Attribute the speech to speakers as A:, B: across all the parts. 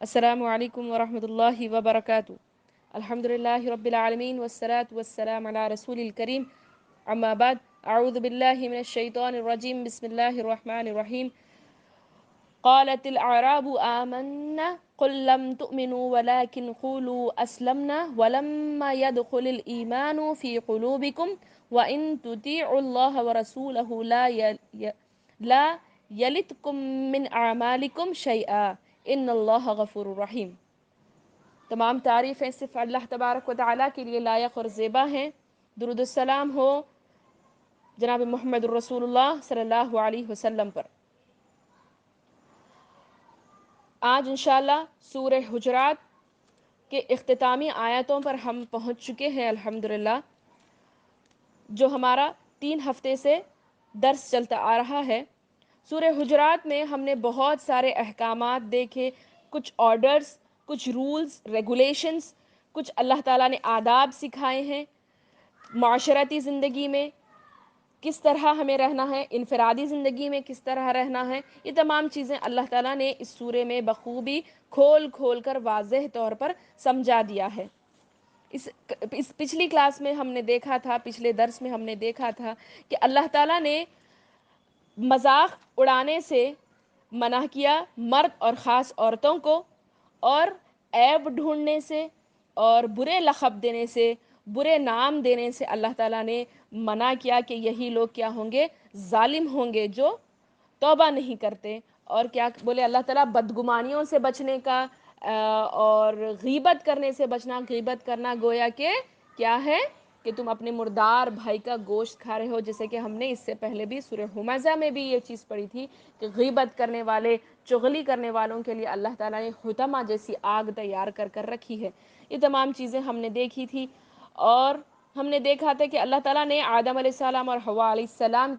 A: السلام علیکم ورحمۃ اللہ وبرکاتہ۔ الحمد للہ رب العالمین والصلاة والسلام علی رسول الکریم، اما بعد، اعوذ باللہ من الشیطان الرجیم، بسم اللہ الرحمن الرحیم۔ قالت الاعراب آمنا قل لم تؤمنوا ولكن قولوا اسلمنا ولما يدخل الايمان في قلوبكم وان تطيعوا الله ورسوله لا يلتكم من اعمالكم شيئا ان اللہ غفور الرحیم۔ تمام تعریفیں صرف اللہ تبارک و تعالیٰ کے لیے لائق اور زیبا ہیں۔ درود السلام ہو جناب محمد الرسول اللہ صلی اللہ علیہ وسلم پر۔ آج انشاءاللہ سورہ حجرات کے اختتامی آیتوں پر ہم پہنچ چکے ہیں الحمدللہ، جو ہمارا 3 ہفتے سے درس چلتا آ رہا ہے۔ سورہ حجرات میں ہم نے بہت سارے احکامات دیکھے، کچھ آرڈرز، کچھ رولز ریگولیشنز، کچھ اللہ تعالیٰ نے آداب سکھائے ہیں معاشرتی زندگی میں کس طرح ہمیں رہنا ہے، انفرادی زندگی میں کس طرح رہنا ہے۔ یہ تمام چیزیں اللہ تعالیٰ نے اس سورے میں بخوبی کھول کھول کر واضح طور پر سمجھا دیا ہے۔ اس پچھلی کلاس میں ہم نے دیکھا تھا، پچھلے درس میں ہم نے دیکھا تھا کہ اللہ تعالیٰ نے مذاق اڑانے سے منع کیا مرد اور خاص عورتوں کو، اور عیب ڈھونڈنے سے اور برے لقب دینے سے، برے نام دینے سے اللہ تعالیٰ نے منع کیا کہ یہی لوگ کیا ہوں گے، ظالم ہوں گے جو توبہ نہیں کرتے۔ اور کیا بولے اللہ تعالیٰ، بدگمانیوں سے بچنے کا اور غیبت کرنے سے بچنا۔ غیبت کرنا گویا کہ کیا ہے کہ تم اپنے مردار بھائی کا گوشت کھا رہے ہو، جیسے کہ ہم نے اس سے پہلے بھی سورہ ہمزہ میں بھی یہ چیز پڑھی تھی کہ غیبت کرنے والے، چغلی کرنے والوں کے لیے اللہ تعالیٰ نے حطمہ جیسی آگ تیار کر کر رکھی ہے۔ یہ تمام چیزیں ہم نے دیکھی تھی، اور ہم نے دیکھا تھا کہ اللہ تعالیٰ نے آدم علیہ السلام اور حوا علیہ السلام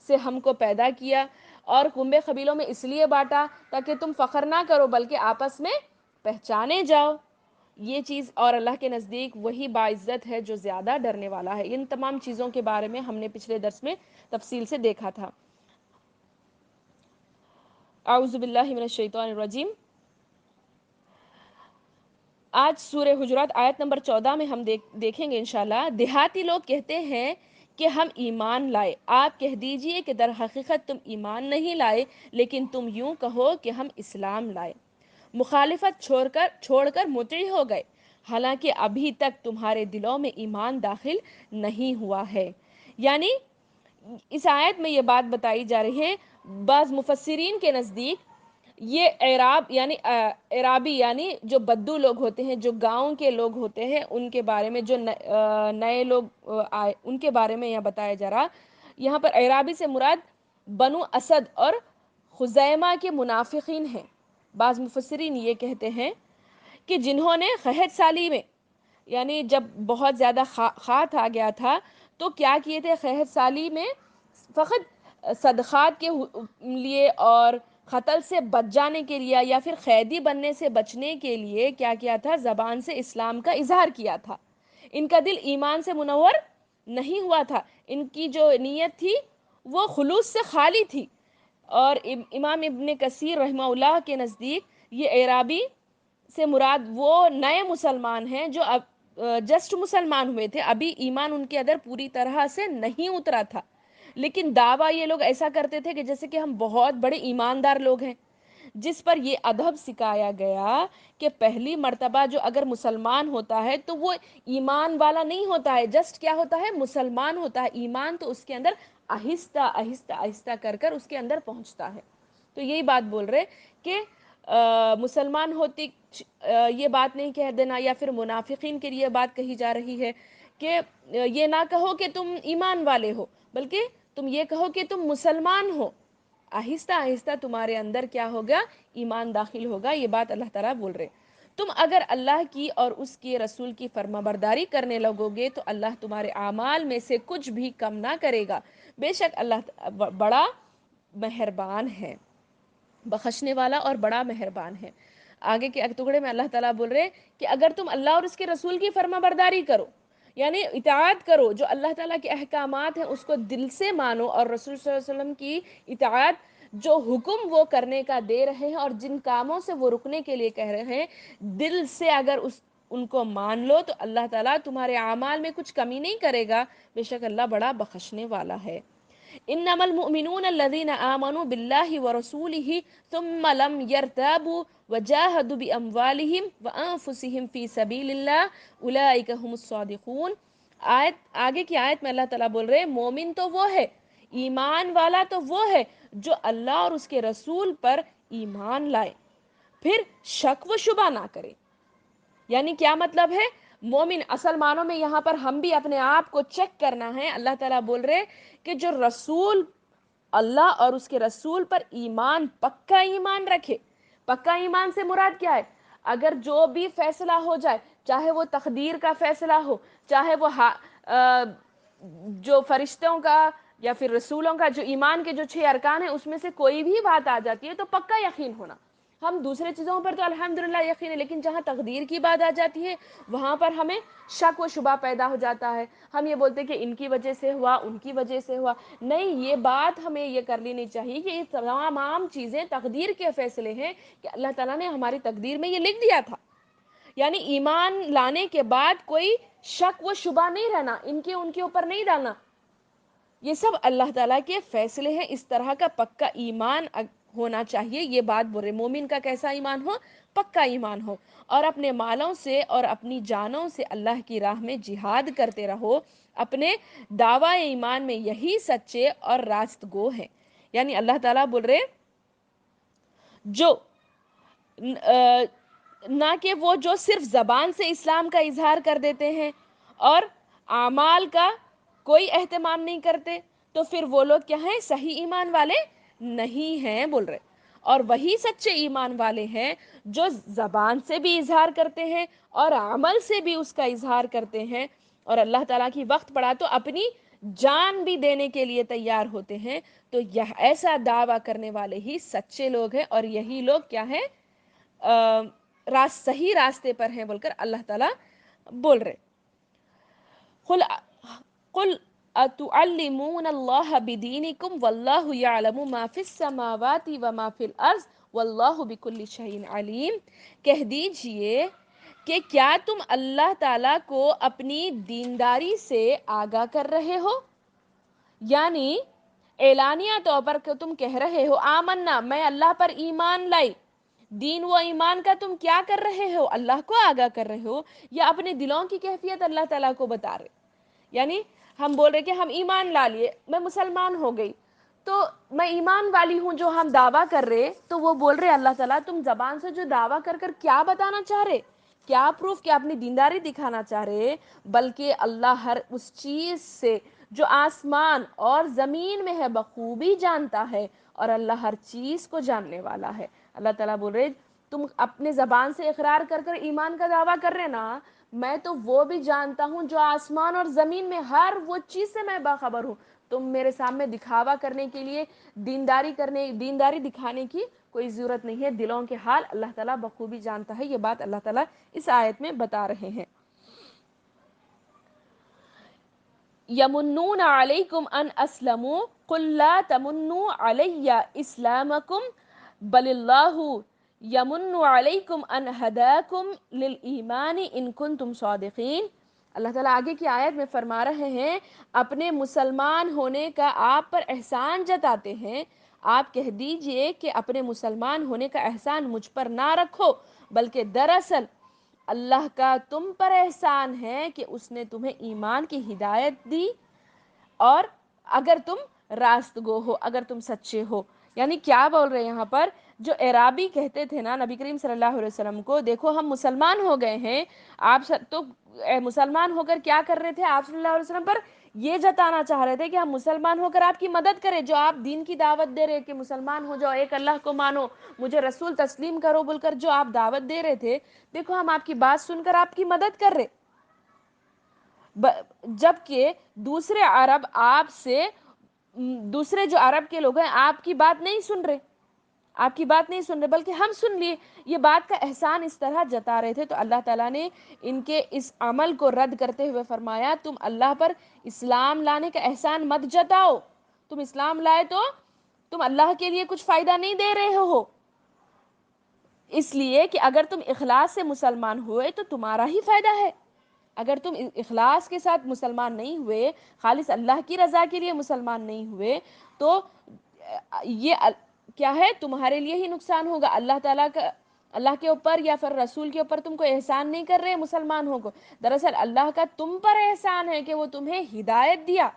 A: سے ہم کو پیدا کیا اور کنبے قبیلوں میں اس لیے بانٹا تاکہ تم فخر نہ کرو بلکہ آپس میں پہچانے جاؤ۔ یہ چیز، اور اللہ کے نزدیک وہی باعزت ہے جو زیادہ ڈرنے والا ہے۔ ان تمام چیزوں کے بارے میں ہم نے پچھلے درس میں تفصیل سے دیکھا تھا۔ اعوذ باللہ من الشیطان الرجیم۔ آج سورہ حجرات آیت نمبر 14 میں ہم دیکھیں گے انشاءاللہ۔ دیہاتی لوگ کہتے ہیں کہ ہم ایمان لائے، آپ کہہ دیجئے کہ در حقیقت تم ایمان نہیں لائے، لیکن تم یوں کہو کہ ہم اسلام لائے۔ مخالفت چھوڑ کر مطیع ہو گئے، حالانکہ ابھی تک تمہارے دلوں میں ایمان داخل نہیں ہوا ہے۔ یعنی اس آیت میں یہ بات بتائی جا رہی ہے، بعض مفسرین کے نزدیک یہ اعراب یعنی اعرابی یعنی جو بدو لوگ ہوتے ہیں، جو گاؤں کے لوگ ہوتے ہیں، ان کے بارے میں جو نئے لوگ آئے ان کے بارے میں یہاں بتایا جا رہا۔ یہاں پر اعرابی سے مراد بنو اسد اور خزیمہ کے منافقین ہیں۔ بعض مفسرین یہ کہتے ہیں کہ جنہوں نے قحط سالی میں، یعنی جب بہت زیادہ خاط آ گیا تھا تو کیا کیے تھے، قحط سالی میں فقط صدقات کے لیے اور قتل سے بچ جانے کے لیے یا پھر قیدی بننے سے بچنے کے لیے کیا کیا تھا، زبان سے اسلام کا اظہار کیا تھا۔ ان کا دل ایمان سے منور نہیں ہوا تھا، ان کی جو نیت تھی وہ خلوص سے خالی تھی۔ اور امام ابن کثیر رحمہ اللہ کے نزدیک یہ اعرابی سے مراد وہ نئے مسلمان ہیں جو اب جسٹ مسلمان ہوئے تھے، ابھی ایمان ان کے اندر پوری طرح سے نہیں اترا تھا، لیکن دعویٰ یہ لوگ ایسا کرتے تھے کہ جیسے کہ ہم بہت بڑے ایماندار لوگ ہیں، جس پر یہ ادب سکھایا گیا کہ پہلی مرتبہ جو اگر مسلمان ہوتا ہے تو وہ ایمان والا نہیں ہوتا ہے، جسٹ کیا ہوتا ہے، مسلمان ہوتا ہے۔ ایمان تو اس کے اندر آہستہ آہستہ آہستہ کر کر اس کے اندر پہنچتا ہے۔ تو یہی بات بول رہے کہ مسلمان ہوتی یہ بات نہیں کہہ دینا، یا پھر منافقین کے لیے بات کہی جا رہی ہے کہ یہ نہ کہو کہ تم ایمان والے ہو، بلکہ تم یہ کہو کہ تم مسلمان ہو۔ آہستہ آہستہ تمہارے اندر کیا ہوگا، ایمان داخل ہوگا۔ یہ بات اللہ تعالیٰ بول رہے، تم اگر اللہ کی اور اس کے رسول کی فرما برداری کرنے لگو گے تو اللہ تمہارے اعمال میں سے کچھ بھی کم نہ کرے گا، بے شک اللہ بڑا مہربان ہے، بخشنے والا اور بڑا مہربان ہے۔ آگے کے ٹکڑے میں اللہ تعالیٰ بول رہے کہ اگر تم اللہ اور اس کے رسول کی فرما برداری کرو، یعنی اطاعت کرو، جو اللہ تعالیٰ کے احکامات ہیں اس کو دل سے مانو اور رسول صلی اللہ علیہ وسلم کی اطاعت جو حکم وہ کرنے کا دے رہے ہیں اور جن کاموں سے وہ رکنے کے لیے کہہ رہے ہیں، دل سے اگر ان کو مان لو تو اللہ تعالیٰ تمہارے اعمال میں کچھ کمی نہیں کرے گا، بے شک اللہ بڑا بخشنے والا ہے۔ انما المؤمنون الذين آمنوا بالله ورسوله ثم لم يرتابوا وجاهدوا باموالهم وانفسهم في سبيل الله اولئك هم الصادقون۔ آگے کی آیت میں اللہ تعالیٰ بول رہے مومن تو وہ ہے، ایمان والا تو وہ ہے جو اللہ اور اس کے رسول پر ایمان لائے، پھر شک و شبہ نہ کرے۔ یعنی کیا مطلب ہے؟ مومن اصل معنوں میں یہاں پر ہم بھی اپنے آپ کو چیک کرنا ہے۔ اللہ تعالیٰ بول رہے کہ جو رسول، اللہ اور اس کے رسول پر ایمان، پکا ایمان رکھے۔ پکا ایمان سے مراد کیا ہے؟ اگر جو بھی فیصلہ ہو جائے، چاہے وہ تقدیر کا فیصلہ ہو، چاہے وہ جو فرشتوں کا یا پھر رسولوں کا جو ایمان کے جو 6 ارکان ہیں اس میں سے کوئی بھی بات آ جاتی ہے تو پکا یقین ہونا۔ ہم دوسرے چیزوں پر تو الحمدللہ یقین ہے، لیکن جہاں تقدیر کی بات آ جاتی ہے وہاں پر ہمیں شک و شبہ پیدا ہو جاتا ہے۔ ہم یہ بولتے ہیں کہ ان کی وجہ سے ہوا، ان کی وجہ سے ہوا۔ نہیں، یہ بات ہمیں یہ کر لینی چاہیے کہ یہ تمام چیزیں تقدیر کے فیصلے ہیں کہ اللہ تعالیٰ نے ہماری تقدیر میں یہ لکھ دیا تھا۔ یعنی ایمان لانے کے بعد کوئی شک و شبہ نہیں رہنا، ان کے اوپر نہیں ڈالنا، یہ سب اللہ تعالیٰ کے فیصلے ہیں۔ اس طرح کا پکا ایمان ہونا چاہیے۔ یہ بات برے مومن کا کیسا ایمان ہو؟ پکا ایمان ہو، اور اپنے مالوں سے اور اپنی جانوں سے اللہ کی راہ میں جہاد کرتے رہو۔ اپنے دعوی ایمان میں یہی سچے اور راست گو ہیں۔ یعنی اللہ تعالیٰ بول رہے جو نہ کہ وہ جو صرف زبان سے اسلام کا اظہار کر دیتے ہیں اور اعمال کا کوئی اہتمام نہیں کرتے، تو پھر وہ لوگ کیا ہیں؟ صحیح ایمان والے نہیں ہیں بول رہے۔ اور وہی سچے ایمان والے ہیں جو زبان سے بھی اظہار کرتے ہیں اور عمل سے بھی اس کا اظہار کرتے ہیں، اور اللہ تعالیٰ کی وقت پڑا تو اپنی جان بھی دینے کے لیے تیار ہوتے ہیں۔ تو یہ ایسا دعویٰ کرنے والے ہی سچے لوگ ہیں، اور یہی لوگ کیا ہیں؟ صحیح راستے پر ہیں بول کر اللہ تعالیٰ بول رہے۔ قل اتعلمون اللہ بدینکم واللہ یعلم ما فی السماوات وما فی الارض واللہ بکل شیء علیم۔ کہہ دیجئے کہ کیا تم اللہ تعالیٰ کو اپنی دینداری سے آگاہ کر رہے ہو؟ یعنی اعلانیہ طور پر تم کہہ رہے ہو آمنا، میں اللہ پر ایمان لائی۔ دین و ایمان کا تم کیا کر رہے ہو؟ اللہ کو آگاہ کر رہے ہو، یا اپنے دلوں کی کیفیت اللہ تعالیٰ کو بتا رہے؟ یعنی ہم بول رہے کہ ہم ایمان لا لیے، میں مسلمان ہو گئی، تو میں ایمان والی ہوں جو ہم دعویٰ کر رہے، تو وہ بول رہے اللہ تعالیٰ تم زبان سے جو دعویٰ کر کر کیا بتانا چاہ رہے؟ کیا پروف؟ کیا اپنی دینداری دکھانا چاہ رہے؟ بلکہ اللہ ہر اس چیز سے جو آسمان اور زمین میں ہے بخوبی جانتا ہے، اور اللہ ہر چیز کو جاننے والا ہے۔ اللہ تعالیٰ بول رہے تم اپنے زبان سے اقرار کر کر ایمان کا دعویٰ کر رہے نا، میں تو وہ بھی جانتا ہوں جو آسمان اور زمین میں ہر وہ چیز سے میں باخبر ہوں۔ تم میرے سامنے دکھاوا کرنے کے لیے دینداری دکھانے کی کوئی ضرورت نہیں ہے۔ دلوں کے حال اللہ تعالیٰ بخوبی جانتا ہے۔ یہ بات اللہ تعالیٰ اس آیت میں بتا رہے ہیں۔ یمنون علیکم ان اسلموا قل لا تمنوا علی اسلامکم بل اللہ یمن علیکم ان ہداکم للایمان ان کنتم صادقین۔ اللہ تعالیٰ آگے کی آیت میں فرما رہے ہیں اپنے مسلمان ہونے کا آپ پر احسان جتاتے ہیں۔ آپ کہہ دیجئے کہ اپنے مسلمان ہونے کا احسان مجھ پر نہ رکھو، بلکہ دراصل اللہ کا تم پر احسان ہے کہ اس نے تمہیں ایمان کی ہدایت دی، اور اگر تم راست گو ہو، اگر تم سچے ہو۔ یعنی کیا بول رہے ہیں یہاں پر؟ جو اعرابی کہتے تھے نا نبی کریم صلی اللہ علیہ وسلم کو، دیکھو ہم مسلمان ہو گئے ہیں، آپ تو مسلمان ہو کر کیا کر رہے تھے؟ آپ صلی اللہ علیہ وسلم پر یہ جتانا چاہ رہے تھے کہ ہم مسلمان ہو کر آپ کی مدد کریں، جو آپ دین کی دعوت دے رہے کہ مسلمان ہو جاؤ، ایک اللہ کو مانو، مجھے رسول تسلیم کرو بول کر جو آپ دعوت دے رہے تھے، دیکھو ہم آپ کی بات سن کر آپ کی مدد کر رہے، جبکہ دوسرے جو عرب کے لوگ ہیں آپ کی بات نہیں سن رہے، آپ کی بات نہیں سن رہے، بلکہ ہم سن لیے۔ یہ بات کا احسان اس طرح جتا رہے تھے، تو اللہ تعالیٰ نے ان کے اس عمل کو رد کرتے ہوئے فرمایا تم اللہ پر اسلام لانے کا احسان مت جتاؤ۔ تم اسلام لائے تو تم اللہ کے لیے کچھ فائدہ نہیں دے رہے ہو، اس لیے کہ اگر تم اخلاص سے مسلمان ہوئے تو تمہارا ہی فائدہ ہے۔ اگر تم اخلاص کے ساتھ مسلمان نہیں ہوئے، خالص اللہ کی رضا کے لیے مسلمان نہیں ہوئے، تو یہ کیا ہے، تمہارے لیے ہی نقصان ہوگا۔ اللہ تعالیٰ کا، اللہ کے اوپر یا پھر رسول کے اوپر تم کو احسان نہیں کر رہے مسلمان ہو کو، دراصل اللہ کا تم پر احسان ہے کہ وہ تمہیں ہدایت دیا،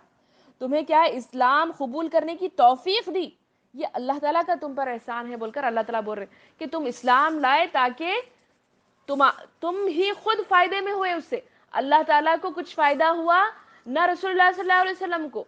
A: تمہیں کیا ہے، اسلام قبول کرنے کی توفیق دی، یہ اللہ تعالیٰ کا تم پر احسان ہے بول کر اللہ تعالیٰ بول رہے کہ تم اسلام لائے تاکہ تم ہی خود فائدے میں ہوئے، اس سے اللہ تعالیٰ کو کچھ فائدہ ہوا نہ رسول اللہ صلی اللہ علیہ وسلم کو۔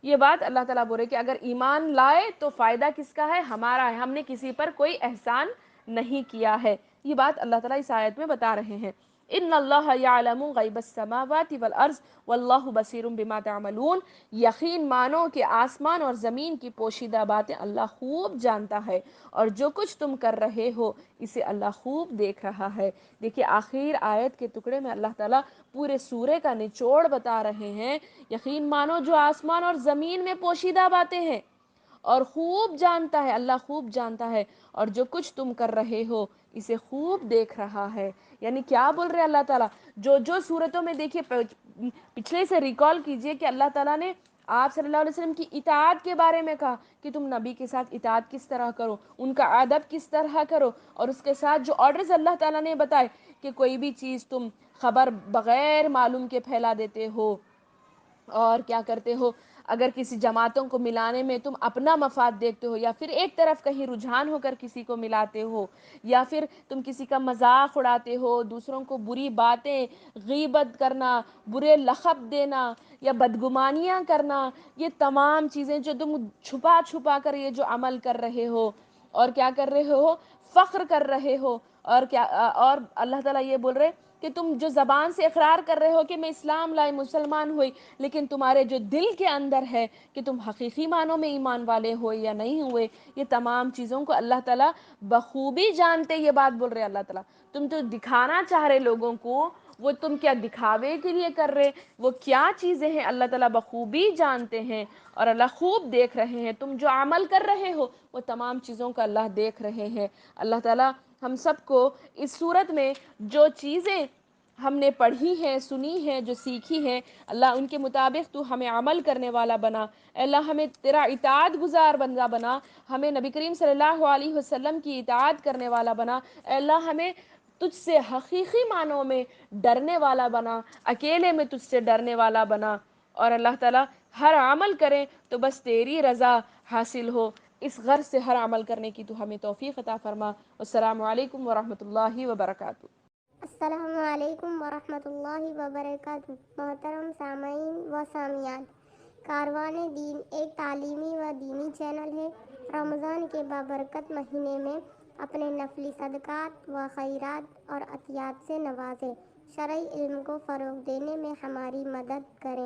A: یہ بات اللہ تعالیٰ بول رہے کہ اگر ایمان لائے تو فائدہ کس کا ہے، ہمارا ہے، ہم نے کسی پر کوئی احسان نہیں کیا ہے۔ یہ بات اللہ تعالیٰ اس آیت میں بتا رہے ہیں۔ ان اللہ یعلم غیب السماوات والارض واللہ بصیر بما تعملون، یقین مانو کہ آسمان اور زمین کی پوشیدہ باتیں اللہ خوب جانتا ہے، اور جو کچھ تم کر رہے ہو اسے اللہ خوب دیکھ رہا ہے۔ دیکھیے آخر آیت کے ٹکڑے میں اللہ تعالیٰ پورے سورے کا نچوڑ بتا رہے ہیں، یقین مانو جو آسمان اور زمین میں پوشیدہ باتیں ہیں اور خوب جانتا ہے، اللہ خوب جانتا ہے، اور جو کچھ تم کر رہے ہو اسے خوب دیکھ رہا ہے۔ یعنی کیا بول رہے اللہ تعالیٰ، جو صورتوں میں دیکھیے پچھلے سے ریکال کیجئے کہ اللہ تعالیٰ نے آپ صلی اللہ علیہ وسلم کی اطاعت کے بارے میں کہا کہ تم نبی کے ساتھ اطاعت کس طرح کرو، ان کا ادب کس طرح کرو، اور اس کے ساتھ جو آرڈرز اللہ تعالیٰ نے بتائے کہ کوئی بھی چیز تم خبر بغیر معلوم کے پھیلا دیتے ہو، اور کیا کرتے ہو، اگر کسی جماعتوں کو ملانے میں تم اپنا مفاد دیکھتے ہو، یا پھر ایک طرف کہیں رجحان ہو کر کسی کو ملاتے ہو، یا پھر تم کسی کا مذاق اڑاتے ہو، دوسروں کو بری باتیں، غیبت کرنا، برے لقب دینا یا بدگمانیاں کرنا، یہ تمام چیزیں جو تم چھپا چھپا کر یہ جو عمل کر رہے ہو اور کیا کر رہے ہو، فخر کر رہے ہو، اور کیا، اور اللہ تعالیٰ یہ بول رہے کہ تم جو زبان سے اقرار کر رہے ہو کہ میں اسلام لائے، مسلمان ہوئی، لیکن تمہارے جو دل کے اندر ہے کہ تم حقیقی معنوں میں ایمان والے ہوئے یا نہیں ہوئے، یہ تمام چیزوں کو اللہ تعالیٰ بخوبی جانتے۔ یہ بات بول رہے اللہ تعالیٰ، تم تو دکھانا چاہ رہے لوگوں کو، وہ تم کیا دکھاوے کے لیے کر رہے، وہ کیا چیزیں ہیں اللہ تعالیٰ بخوبی جانتے ہیں، اور اللہ خوب دیکھ رہے ہیں، تم جو عمل کر رہے ہو وہ تمام چیزوں کا اللہ دیکھ رہے ہیں۔ اللہ تعالیٰ ہم سب کو اس صورت میں جو چیزیں ہم نے پڑھی ہیں، سنی ہیں، جو سیکھی ہیں، اللہ ان کے مطابق تو ہمیں عمل کرنے والا بنا، اے اللہ ہمیں تیرا اطاعت گزار بندہ بنا، ہمیں نبی کریم صلی اللہ علیہ وسلم کی اطاعت کرنے والا بنا، اے اللہ ہمیں تجھ سے حقیقی معنوں میں ڈرنے والا بنا، اکیلے میں تجھ سے ڈرنے والا بنا، اور اللہ تعالیٰ ہر عمل کریں تو بس تیری رضا حاصل ہو، اس غرض سے ہر عمل کرنے کی تو ہمیں توفیق عطا فرما۔ السلام علیکم ورحمۃ اللہ وبرکاتہ۔
B: السلام علیکم ورحمۃ اللہ وبرکاتہ۔ محترم سامعین و سامعات، کاروان دین ایک تعلیمی و دینی چینل ہے۔ رمضان کے بابرکت مہینے میں اپنے نفلی صدقات و خیرات اور عطیات سے نوازیں، شرعی علم کو فروغ دینے میں ہماری مدد کریں۔